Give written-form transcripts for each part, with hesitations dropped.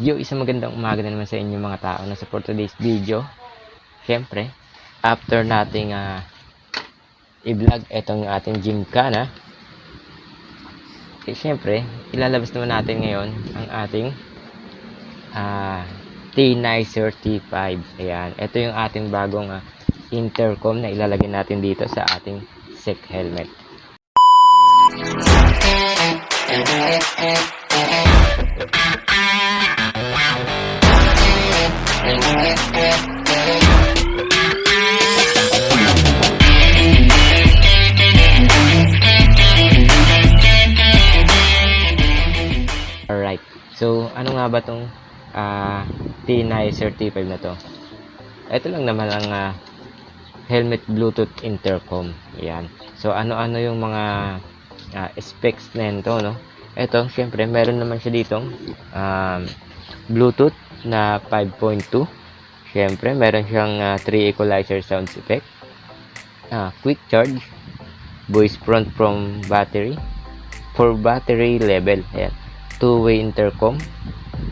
Yo, isang magandang umaga na naman sa inyo mga tao na for today's video. Siyempre, after nating i-vlog itong ating gymkhana, siyempre, ilalabas naman natin ngayon ang ating T-Nicer T5. Ayan, ito yung ating bagong intercom na ilalagay natin dito sa ating SEC helmet. Alright, so ano nga ba tong T-Nicer T5 na to? Ito lang naman ang helmet Bluetooth intercom. Ayan. So ano-ano yung mga specs na nito, no? Ito, syempre, meron naman siya ditong Bluetooth na 5.2. Syempre, meron siyang 3 equalizer sound effect. Quick charge, voice prompt from battery, for battery level. Ayan. Two-way intercom,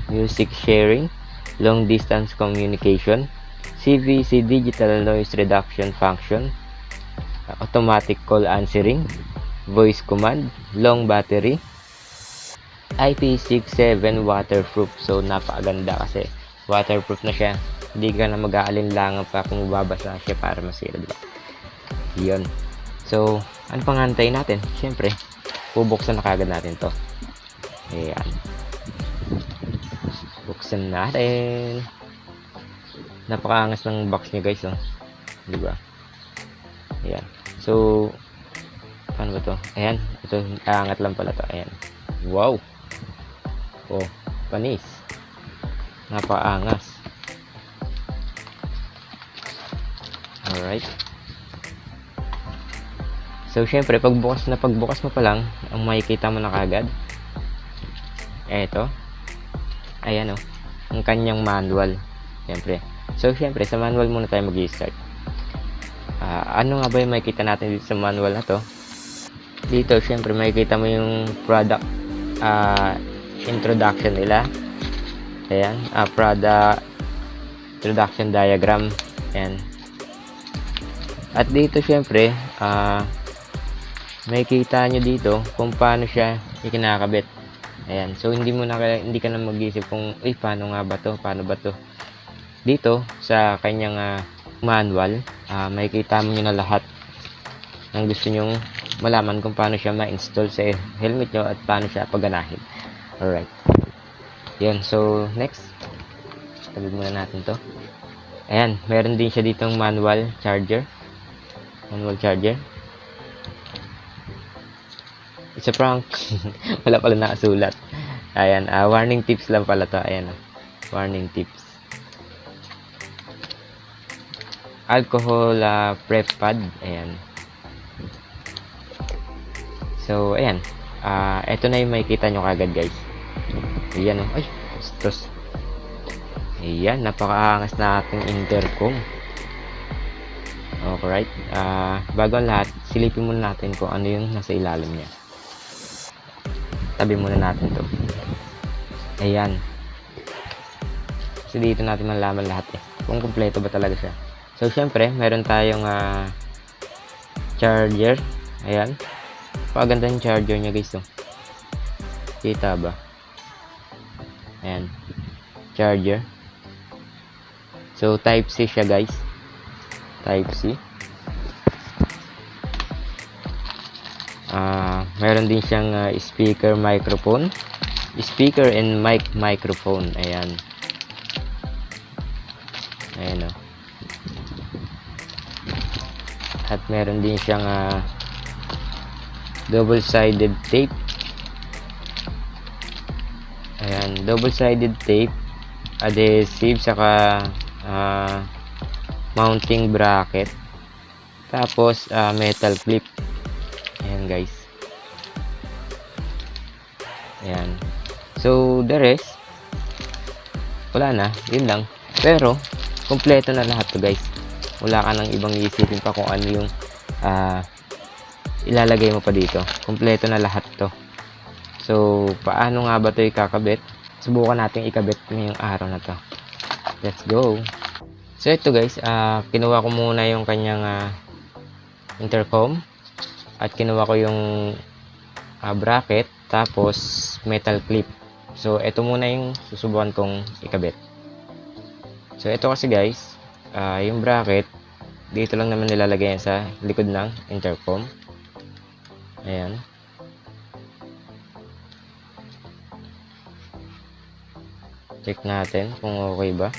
music sharing, long distance communication, CVC digital noise reduction function, automatic call answering, voice command, long battery, IP67 waterproof. So napakaganda kasi waterproof na siya, hindi ka na mag-aalinlangan pa kung mababasa siya para masira, diba? Yun. So ano pang antayin natin? Siyempre, bubuksan na kagad natin to. Ayan, buksan natin. Napakaangas ng box niya, guys, oh. Diba? Ayan. So paano ba to? Ayan, ito, aangat lang pala to. Ayan. Wow. Oh, panis. Napakaangas. Alright. So syempre, pagbukas mo pa lang, ang makikita mo na kagad, eto, ayan, oh, ang kanyang manual. Syempre. So syempre, sa manual muna tayo mag-i-start. Ano nga ba yung makikita natin dito sa manual na to? Dito, syempre, makikita mo yung product introduction nila. Ayan, product introduction diagram. Ayan. At dito, syempre, makikita nyo dito kung paano siya ikinakabit. Ayan, so hindi ka na mag-isip kung paano nga ba to, paano ba to. Dito sa kanyang manual, makikita mo na lahat ng gusto nyong malaman kung paano siya ma-install sa helmet nyo at paano siya paganahin. Alright, yun. So next, tabi muna natin to. Ayan, meron din siya ditong manual charger. It's a prank. Wala pala nakasulat. Ayan, warning tips lang pala to. Ayan, warning tips. Alcohol prep pad. Ayan. So ayan, eto na yung makikita nyo kagad, guys. Ayan, oh. Ay, bastos. Ayan, napakaangas na ating intercom. Alright, bago ang lahat, silipin muna natin kung ano yung nasa ilalim niya. Tabi muna natin to. Ayan. So dito natin malaman lahat kung kumpleto ba talaga siya. So syempre, meron tayong charger. Ayan. Paganda yung charger niya, guys, oh. Kita ba? Ayan. Charger. So type C siya, guys. Type C. Meron din siyang speaker microphone, speaker and microphone. Ayan, ayan, oh. At meron din siyang double-sided tape. Ayan, double-sided tape, adhesive, saka mounting bracket, tapos metal clip. Ayan, guys. Ayan. So the rest, wala na, yun lang. Pero kompleto na lahat to, guys. Wala ka nang ibang iisipin pa kung ano yung ilalagay mo pa dito. Kompleto na lahat to. So paano nga ba to ikakabit? subukan natin ikabit ngayong araw na to. Let's go! So ito guys, kinuha ko muna yung kanyang intercom at kinuha ko yung bracket tapos metal clip. So ito muna yung susubukan kong ikabit. So ito kasi guys, yung bracket dito lang naman nilalagay yan sa likod ng intercom. Ayan. Check natin kung okay ba.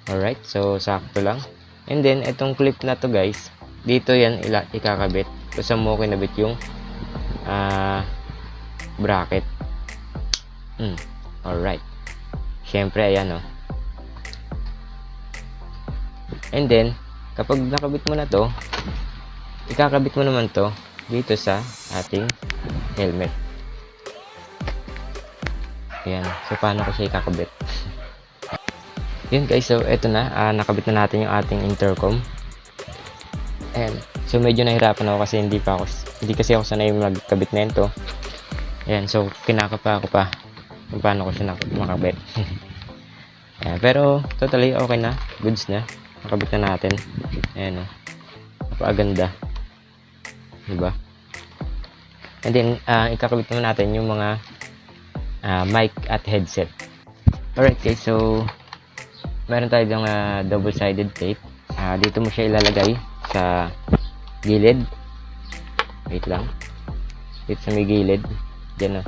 Alright, so sakto lang. And then itong clip na to guys, dito yan ikakabit kung saan mo kinabit yung bracket. Alright. Syempre ayan, oh. And then kapag nakabit mo na to, ikakabit mo naman to dito sa ating helmet. Ayan. So paano ko siya ikakabit? Yun guys, so eto na, nakabit na natin yung ating intercom. Ayan. So medyo nahirapan ako kasi hindi kasi ako sanay magkabit na ito. Ayan, so kinakapa ko pa kung paano ko siya makabit. Ayan, pero totally okay na, goods na. Nakabit na natin. Ayan, oh. Napakaganda. Diba? And then, ikakabit naman natin yung mga mic at headset. Alright guys, so meron tayo yung double-sided tape. Dito mo siya ilalagay sa gilid. Wait lang. Dito sa may gilid. Diyan, oh.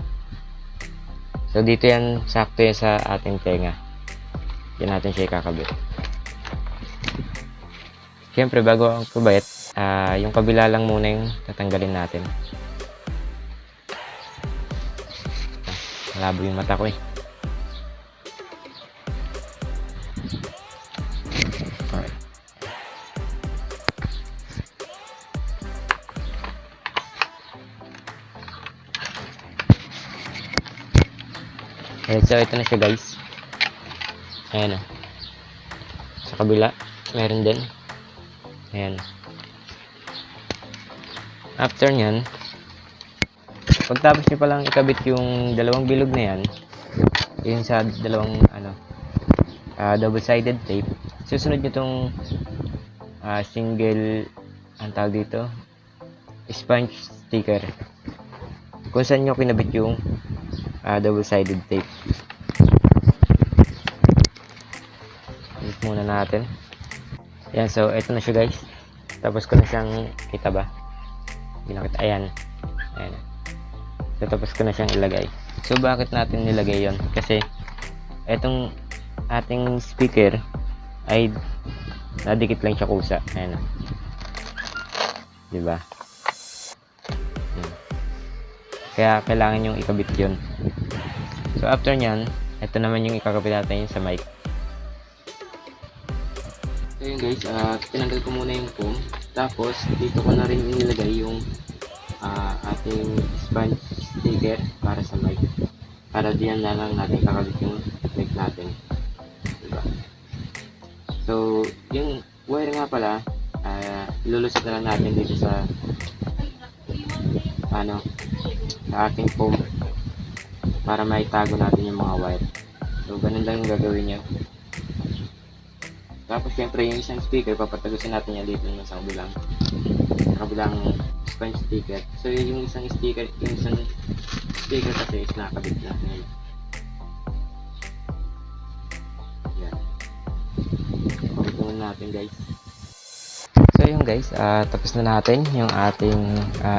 So dito yan, sakto yan sa ating tenga. Diyan natin siya ikakabit. Siyempre, bago ang kabit, yung kabila lang muna yung tatanggalin natin. Malabo yung mata ko eh. Alright. Alright, so ito na siya guys. Ayan, oh. Sa kabila, meron din. Ayan. After nyan, pagtapos nyo palang ikabit yung dalawang bilog na yan, yung sa dalawang double-sided tape, susunod nyo itong single, ang tawag dito, sponge sticker, kung saan nyo kinabit yung double-sided tape. Ito muna natin. Yan, so ito na siya guys. Tapos ko na siyang, kita ba? Binakita, ayan. Ayan. So tapos ko na siyang ilagay. So bakit natin nilagay yon? Kasi etong ating speaker ay nadikit lang siya kusa. Ayan. Diba? Ayan. Kaya kailangan yung ikabit yon. So after nyan, ito naman yung ikakabit natin sa mic. So yun guys, tinanggal ko muna yung foam. Tapos dito ko na rin inilagay yung ating sponge sticker para sa mic. Para diyan na lang natin kakabit yung mic natin. Diba? So yung wire nga pala, ilulusot na lang natin dito sa sa ating foam para maitago natin yung mga wire. So ganun lang yung gagawin nyo. Tapos syempre yung isang speaker, papatagusin natin yan dito sa kabilang sponge sticker. So yung isang speaker kasi is nakabit na. Yan. Pakita muna natin guys. So yun guys, tapos na natin yung ating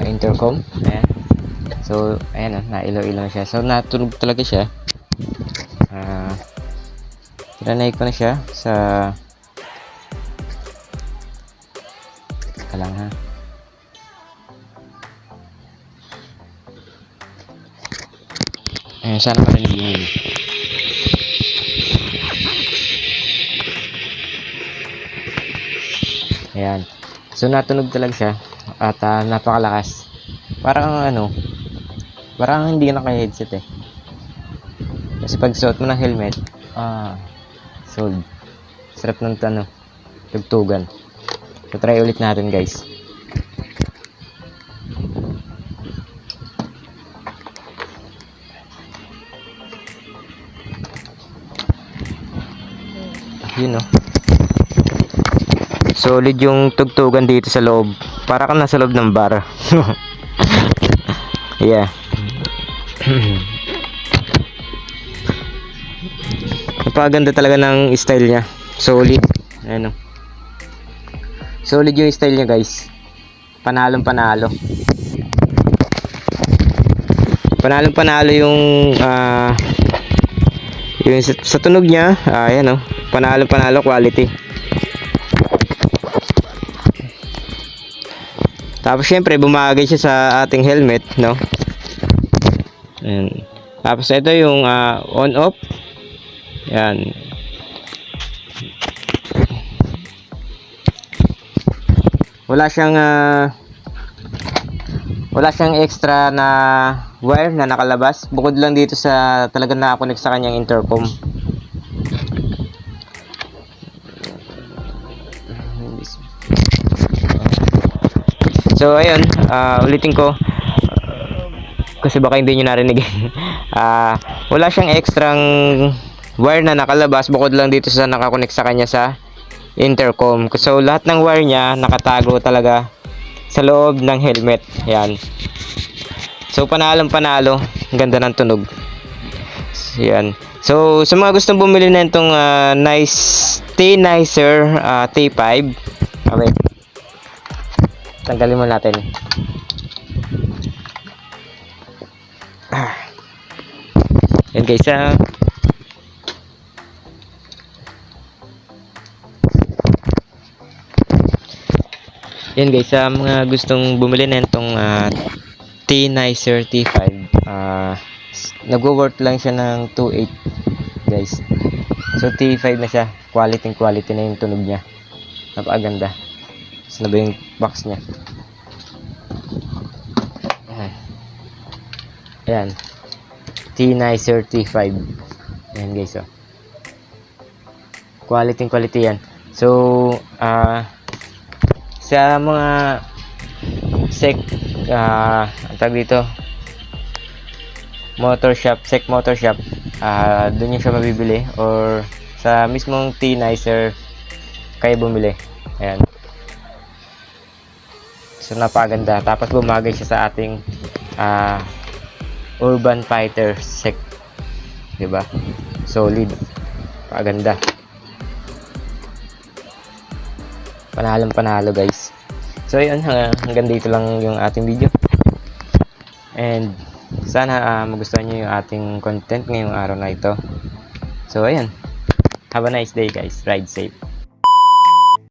intercom. Ayan. So ayan, nailaw-ilaw na siya. So natunog talaga siya. Tinanay ko na siya sa lang ha. Ayan, sana marinig yun. Ayan. So natunog talaga siya at napakalakas. Parang parang hindi naka-headset eh. Kasi pag suot mo ng helmet, sold. Sarap ng tugtugan. So try ulit natin guys. Yun oh. Solid yung tugtugan dito sa loob. Para kang nasa loob ng bar. Yeah. Napakaganda talaga ng style niya. Solid. Ayan oh. Solid yung style niya, guys. Panalong panalo. Panalong panalo yung yung sa tunog niya. Ayan oh. Panalong panalo quality. Tapos syempre bumagay siya sa ating helmet, no? Ayan. Tapos ito yung on off. Yan. Wala siyang extra na wire na nakalabas. Bukod lang dito sa talagang nakakonect sa kanyang intercom. So ayun, ulitin ko kasi baka hindi nyo narinig. Wala siyang extrang wire na nakalabas bukod lang dito sa nakakonect sa kanya sa intercom. So lahat ng wire niya nakatago talaga sa loob ng helmet. Yan. So panalong panalo, ganda ng tunog. Yan. So sa mga gustong bumili na itong T-Nicer T5, okay, tanggalin mo natin. Yan guys, yan guys, sa mga gustong bumili na itong T-Nicer T5, nagwo-worth lang siya ng 2.8 guys. So T5 na siya, quality na yung tunog niya, napakaganda. Saan na ba yung box niya? Ayan, T-Nicer T5. Ayan guys, oh. Quality yan. So sa mga ang tawag dito, motor shop, doon yung siya mabibili, or sa mismong T-Nicer kayo bumili. Ayan. So napaganda. Tapos bumagay siya sa ating Urban Fighter Sec, diba? Solid, paganda, panalo guys. So yun, hanggang dito lang yung ating video, and sana magustuhan nyo yung ating content ngayong araw na ito. So ayan, have a nice day guys, ride safe.